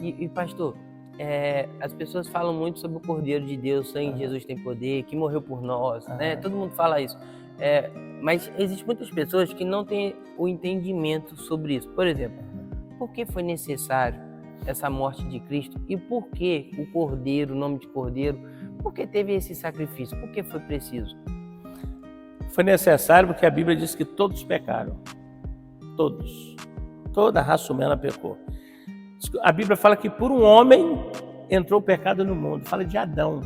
E pastor, as pessoas falam muito sobre o Cordeiro de Deus, o sangue de Jesus tem poder, que morreu por nós, né? Todo mundo fala isso. Mas existem muitas pessoas que não têm o entendimento sobre isso. Por exemplo, por que foi necessário essa morte de Cristo? E por que o Cordeiro, o nome de Cordeiro, por que teve esse sacrifício? Por que foi preciso? Foi necessário porque a Bíblia diz que todos pecaram. Todos. Toda a raça humana pecou. A Bíblia fala que por um homem entrou o pecado no mundo. Fala de Adão.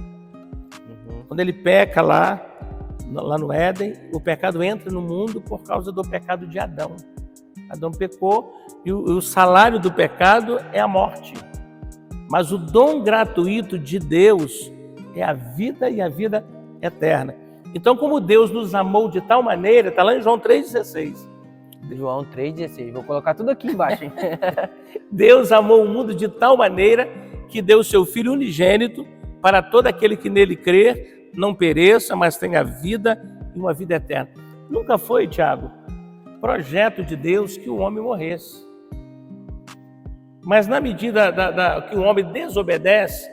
Quando ele peca lá no Éden, o pecado entra no mundo por causa do pecado de Adão. Adão pecou e o salário do pecado é a morte. Mas o dom gratuito de Deus é a vida e a vida eterna. Então, como Deus nos amou de tal maneira, está lá em João 3,16. João 3,16. Vou colocar tudo aqui embaixo, hein? Deus amou o mundo de tal maneira que deu o seu Filho unigênito para todo aquele que nele crer, não pereça, mas tenha vida e uma vida eterna. Nunca foi, Tiago, projeto de Deus que o homem morresse. Mas na medida que o homem desobedece,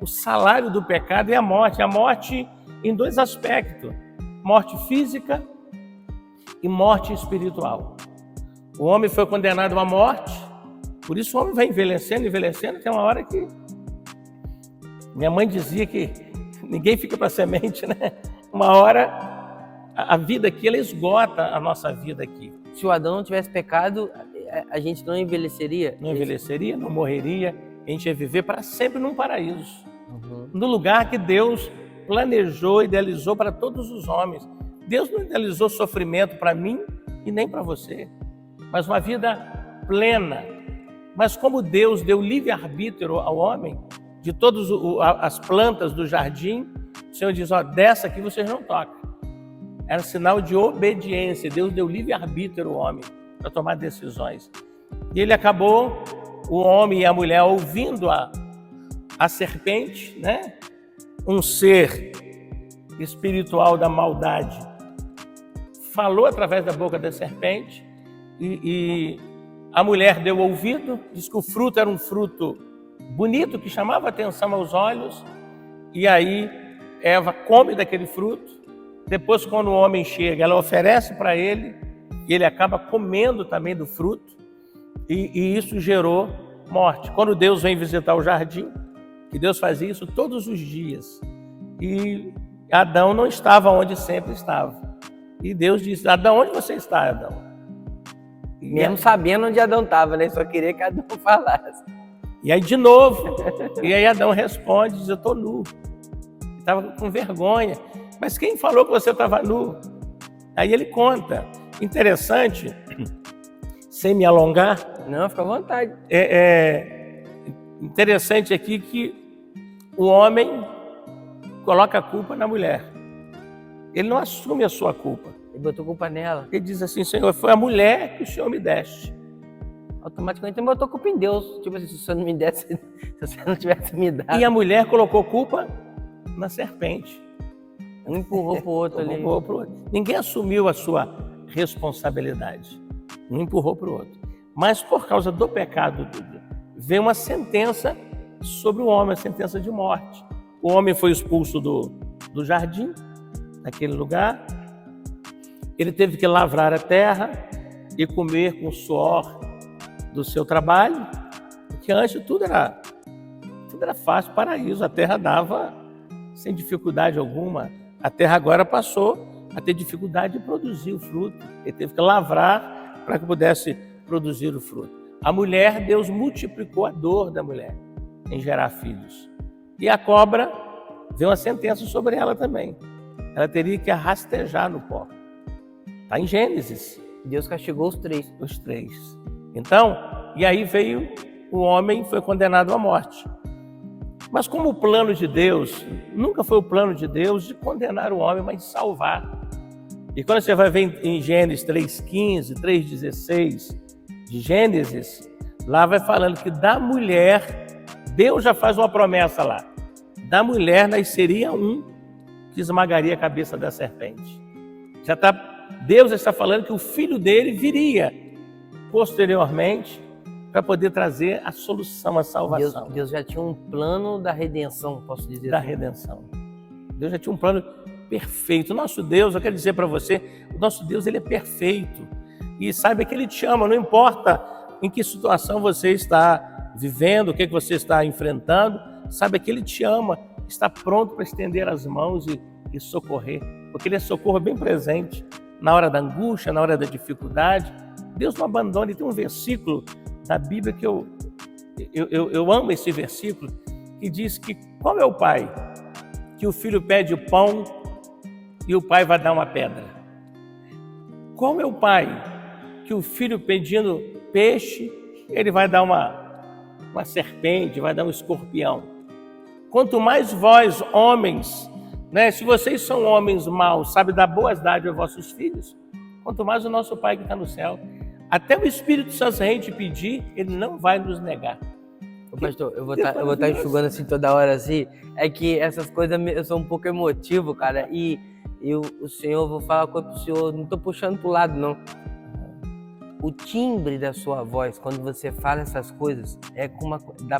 o salário do pecado é a morte. A morte em dois aspectos: morte física e morte espiritual. O homem foi condenado à morte, por isso o homem vai envelhecendo, tem uma hora que... Minha mãe dizia que ninguém fica para semente, né? Uma hora a vida aqui, ela esgota a nossa vida aqui. Se o Adão não tivesse pecado, a gente não envelheceria? Não envelheceria, não morreria, a gente ia viver para sempre num paraíso. No lugar que Deus planejou, idealizou para todos os homens. Deus não idealizou sofrimento para mim e nem para você, mas uma vida plena. Mas como Deus deu livre-arbítrio ao homem, de todas as plantas do jardim, o Senhor diz, dessa aqui vocês não tocam. Era sinal de obediência. Deus deu livre-arbítrio ao homem para tomar decisões. E ele acabou, o homem e a mulher, ouvindo a serpente, né? Um ser espiritual da maldade, falou através da boca da serpente e a mulher deu ouvido, disse que o fruto era um fruto bonito, que chamava atenção aos olhos, e aí Eva come daquele fruto. Depois, quando o homem chega, ela oferece para ele, e ele acaba comendo também do fruto, e isso gerou morte. Quando Deus vem visitar o jardim, que Deus fazia isso todos os dias, e Adão não estava onde sempre estava. E Deus disse, Adão, onde você está, Adão? Mesmo sabendo onde Adão estava, né? Só queria que Adão falasse. E aí de novo, e aí Adão responde, diz, eu estou nu. Estava com vergonha. Mas quem falou que você estava nu? Aí ele conta. Interessante, sem me alongar. Não, fica à vontade. Interessante aqui que o homem coloca a culpa na mulher. Ele não assume a sua culpa. Ele botou culpa nela. Ele diz assim, Senhor, foi a mulher que o Senhor me deste. Automaticamente ele botou culpa em Deus. Tipo assim, se o Senhor não me desse, se você não tivesse me dado. E a mulher colocou culpa na serpente. Um empurrou pro outro ali. Empurrou pro outro. Ninguém assumiu a sua responsabilidade. Um empurrou pro outro. Mas por causa do pecado, veio uma sentença sobre o homem, a sentença de morte. O homem foi expulso do jardim, naquele lugar. Ele teve que lavrar a terra e comer com o suor do seu trabalho, porque antes tudo era fácil, paraíso, a terra dava sem dificuldade alguma. A terra agora passou a ter dificuldade de produzir o fruto. Ele teve que lavrar para que pudesse produzir o fruto. A mulher, Deus multiplicou a dor da mulher em gerar filhos. E a cobra, veio uma sentença sobre ela também. Ela teria que rastejar no pó. Está em Gênesis. Deus castigou os três. Os três. Então, e aí veio o homem, foi condenado à morte. Mas como o plano de Deus, nunca foi o plano de Deus de condenar o homem, mas de salvar. E quando você vai ver em Gênesis 3,15, 3,16 de Gênesis, lá vai falando que da mulher, Deus já faz uma promessa lá, da mulher nasceria um que esmagaria a cabeça da serpente. Deus está falando que o filho dele viria posteriormente para poder trazer a solução, a salvação. Deus já tinha um plano da redenção, posso dizer Da assim. redenção. Deus já tinha um plano perfeito. O nosso Deus, eu quero dizer para você, o nosso Deus, ele é perfeito. E saiba que ele te ama, não importa em que situação você está vivendo, o que você está enfrentando, saiba que ele te ama, está pronto para estender as mãos e socorrer, porque ele é socorro bem presente na hora da angústia, na hora da dificuldade. Deus não abandona. E tem um versículo da Bíblia que eu amo esse versículo, que diz que qual é o pai que o filho pede o pão e o pai vai dar uma pedra? Qual é o pai que o filho pedindo peixe, ele vai dar uma serpente, vai dar um escorpião? Quanto mais vós, homens, né, se vocês são homens maus, sabe dar boas dádivas aos vossos filhos, quanto mais o nosso Pai que está no céu. Até o Espírito Santo, se a gente pedir, ele não vai nos negar. Pastor, eu vou estar enxugando assim toda hora assim. É que essas coisas eu sou um pouco emotivo, cara. E o Senhor, vou falar uma coisa pro Senhor, não tô puxando pro lado, não. O timbre da sua voz, quando você fala essas coisas,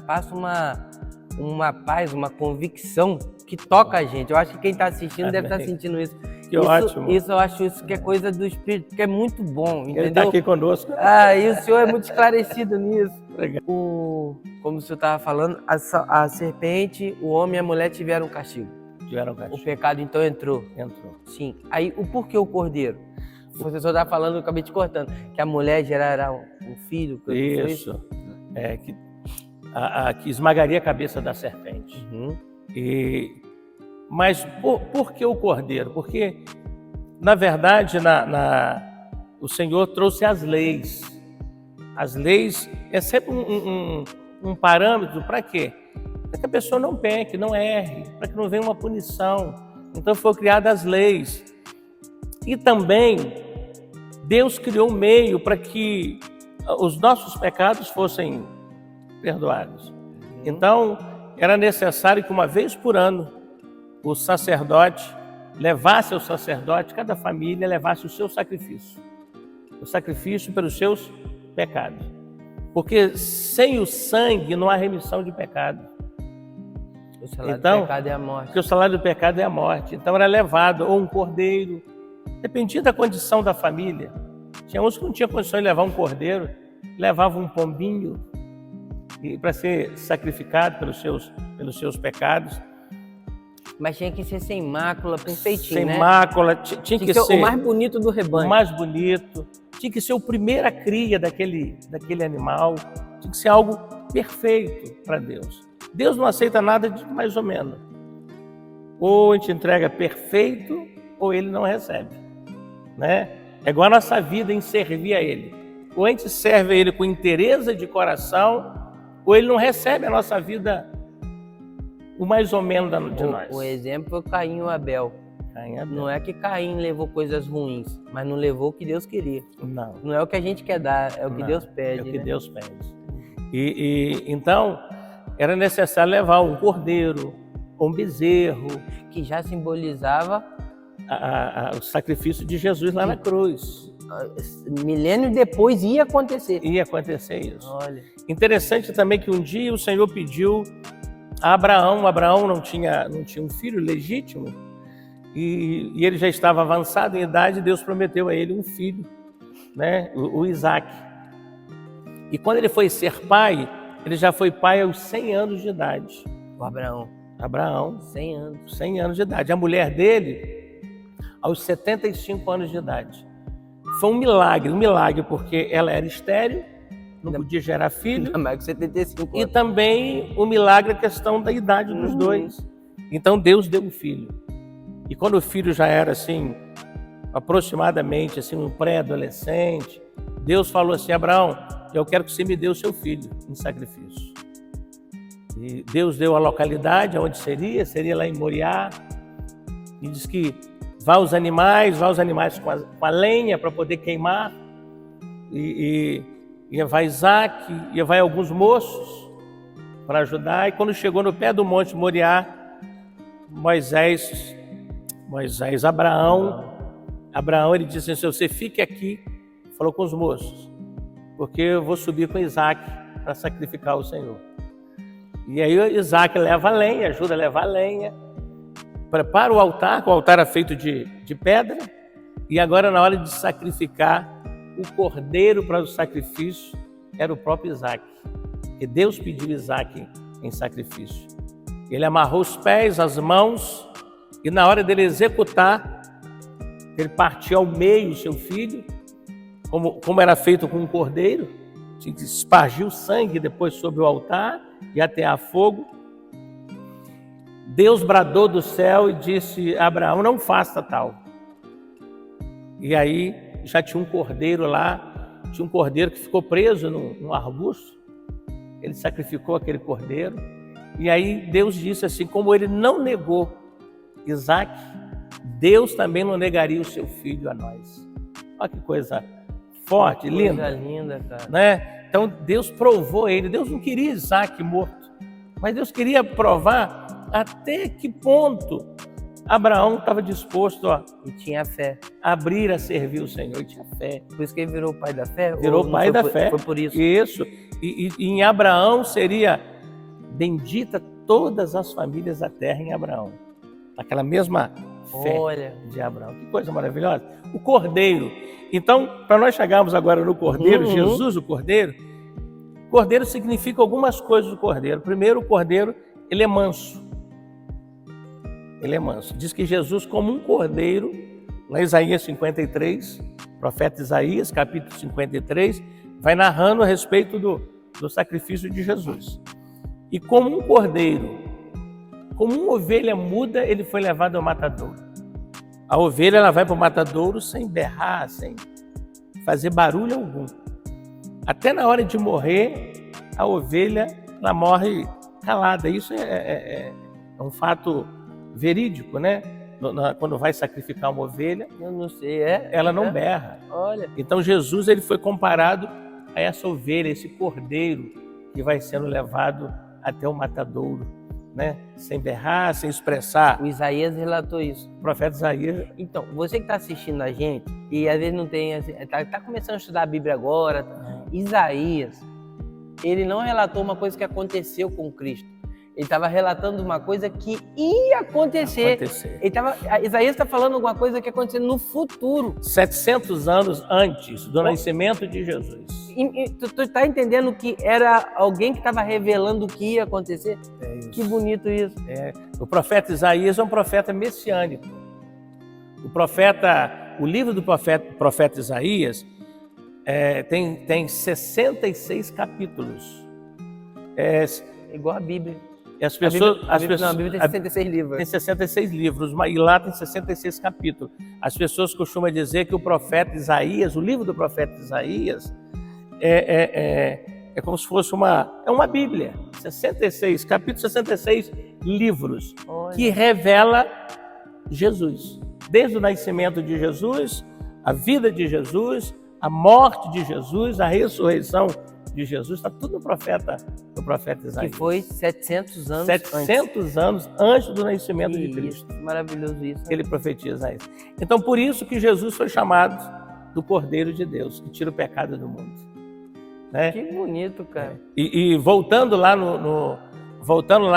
passa uma paz, uma convicção que toca a gente. Eu acho que quem está assistindo deve estar sentindo isso. Ótimo. Isso eu acho que é coisa do Espírito, que é muito bom, entendeu? Ele está aqui conosco. E o Senhor é muito esclarecido nisso. Legal. Como o Senhor estava falando, a serpente, o homem e a mulher tiveram um castigo. O pecado então entrou. Sim. Aí, o porquê o cordeiro? O professor estava falando, eu acabei te cortando, que a mulher gerará um filho. Isso. Que esmagaria a cabeça da serpente. Uhum. Mas por que o cordeiro? Porque, na verdade, o Senhor trouxe as leis. As leis é sempre um parâmetro para quê? Para que a pessoa não peque, não erre, para que não venha uma punição. Então foram criadas as leis. E também Deus criou um meio para que os nossos pecados fossem perdoados. Então era necessário que uma vez por ano o sacerdote levasse ao sacerdote, cada família levasse o seu sacrifício. O sacrifício pelos seus pecados. Porque sem o sangue não há remissão de pecado. O salário do pecado é a morte. Porque o salário do pecado é a morte. Então era levado ou um cordeiro, dependia da condição da família. Tinha uns que não tinham condição de levar um cordeiro, levavam um pombinho para ser sacrificado pelos seus pecados. Mas tinha que ser sem mácula, perfeitinho, né? Sem mácula, tinha que ser o mais bonito do rebanho. O mais bonito, tinha que ser a primeira cria daquele animal, tinha que ser algo perfeito para Deus. Deus não aceita nada de mais ou menos. Ou a gente entrega perfeito, ou ele não recebe, né? É igual a nossa vida em servir a ele. Ou a gente serve a ele com inteireza de coração, ou ele não recebe a nossa vida o mais ou menos de nós. O exemplo foi Caim e Abel. Não é que Caim levou coisas ruins, mas não levou o que Deus queria. Não é o que a gente quer dar, é o que Deus pede. É o que Deus pede. Então, era necessário levar um cordeiro, um bezerro. Que já simbolizava o sacrifício de Jesus lá na cruz. Milênio depois ia acontecer. Ia acontecer isso. Olha. Interessante também que um dia o Senhor pediu a Abraão. Abraão não tinha um filho legítimo e ele já estava avançado em idade. Deus prometeu a ele um filho, né? O Isaac. E quando ele foi ser pai, ele já foi pai aos 100 anos de idade. O Abraão, 100 anos. 100 anos de idade. A mulher dele, aos 75 anos de idade. Foi um milagre, porque ela era estéril, não podia gerar filho. Ainda mais que 75 anos. E também o milagre, a questão da idade dos dois. Então Deus deu um filho. E quando o filho já era assim, aproximadamente assim, um pré-adolescente, Deus falou assim: Abraão, eu quero que você me dê o seu filho em sacrifício. E Deus deu a localidade onde seria lá em Moriá. E diz que vá os animais com a lenha para poder queimar. E vai Isaac, e vai alguns moços para ajudar. E quando chegou no pé do monte Moriá, Abraão, ele disse assim: você fique aqui, falou com os moços, porque eu vou subir com Isaac para sacrificar o Senhor. E aí Isaac leva a lenha, ajuda a levar a lenha, prepara o altar, que o altar era feito de pedra, e agora na hora de sacrificar o cordeiro para o sacrifício, era o próprio Isaac, que Deus pediu Isaac em sacrifício. Ele amarrou os pés, as mãos, e na hora dele executar, ele partiu ao meio o seu filho, como era feito com um cordeiro, tinha que espargir o sangue depois sobre o altar e atear fogo. Deus bradou do céu e disse a Abraão, não faça tal. E aí já tinha um cordeiro lá, tinha um cordeiro que ficou preso num arbusto. Ele sacrificou aquele cordeiro. E aí Deus disse assim, como ele não negou Isaac, Deus também não negaria o seu filho a nós. Olha que coisa forte, linda. Coisa linda, cara. Né? Então Deus provou ele. Deus não queria Isaac morto, mas Deus queria provar até que ponto Abraão estava disposto a E tinha fé. abrir a servir o Senhor. Ele tinha fé. Por isso que ele virou pai da fé? Virou Ou pai não da foi, fé. Foi por isso. Isso. E em Abraão seria bendita todas as famílias da terra em Abraão. Aquela mesma fé Olha. de Abraão. Que coisa maravilhosa. O cordeiro. Então, para nós chegarmos agora no cordeiro, Jesus o cordeiro significa algumas coisas do cordeiro. Primeiro, o cordeiro, ele é manso. Ele é manso. Diz que Jesus, como um cordeiro, lá em Isaías 53, profeta Isaías, capítulo 53, vai narrando a respeito do sacrifício de Jesus. E como um cordeiro, como uma ovelha muda, ele foi levado ao matadouro. A ovelha ela vai para o matadouro sem berrar, sem fazer barulho algum. Até na hora de morrer, a ovelha ela morre calada. Isso é um fato verídico, né? Quando vai sacrificar uma ovelha, Eu não sei, ela não berra. Olha. Então Jesus ele foi comparado a essa ovelha, esse cordeiro que vai sendo levado até o matadouro, né? Sem berrar, sem expressar. O Isaías relatou isso. O profeta Isaías. Então, você que está assistindo a gente e às vezes não tem, tá começando a estudar a Bíblia agora, Isaías, ele não relatou uma coisa que aconteceu com Cristo. Ele estava relatando uma coisa que ia acontecer. Isaías está falando alguma coisa que ia acontecer no futuro. 700 anos antes do nascimento de Jesus. Tu está entendendo que era alguém que estava revelando o que ia acontecer? É isso. Que bonito isso. O profeta Isaías é um profeta messiânico. O livro do profeta Isaías tem 66 capítulos. Igual a Bíblia. E as pessoas, a Bíblia tem 66 livros. Tem 66 livros, e lá tem 66 capítulos. As pessoas costumam dizer que o profeta Isaías, o livro do profeta Isaías, é como se fosse uma Bíblia. 66 capítulos, 66 livros. Olha. Que revela Jesus. Desde o nascimento de Jesus, a vida de Jesus, a morte de Jesus, a ressurreição de Jesus, está tudo no profeta Isaías. Que foi 700 anos 700 anos antes do nascimento de Cristo. Maravilhoso isso. Ele profetiza isso. Então, por isso que Jesus foi chamado do Cordeiro de Deus, que tira o pecado do mundo. Né? Que bonito, cara. E voltando lá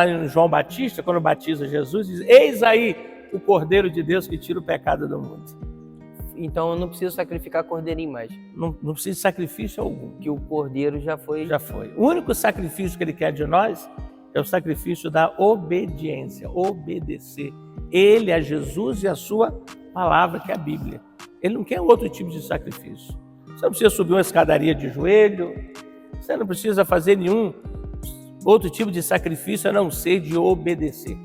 em João Batista, quando batiza Jesus, diz, eis aí o Cordeiro de Deus que tira o pecado do mundo. Então eu não preciso sacrificar cordeirinho mais. Não precisa de sacrifício algum. Que o cordeiro já foi. Já foi. O único sacrifício que ele quer de nós é o sacrifício da obediência, obedecer. Ele, a Jesus e a sua palavra, que é a Bíblia. Ele não quer outro tipo de sacrifício. Você não precisa subir uma escadaria de joelho, você não precisa fazer nenhum outro tipo de sacrifício a não ser de obedecer.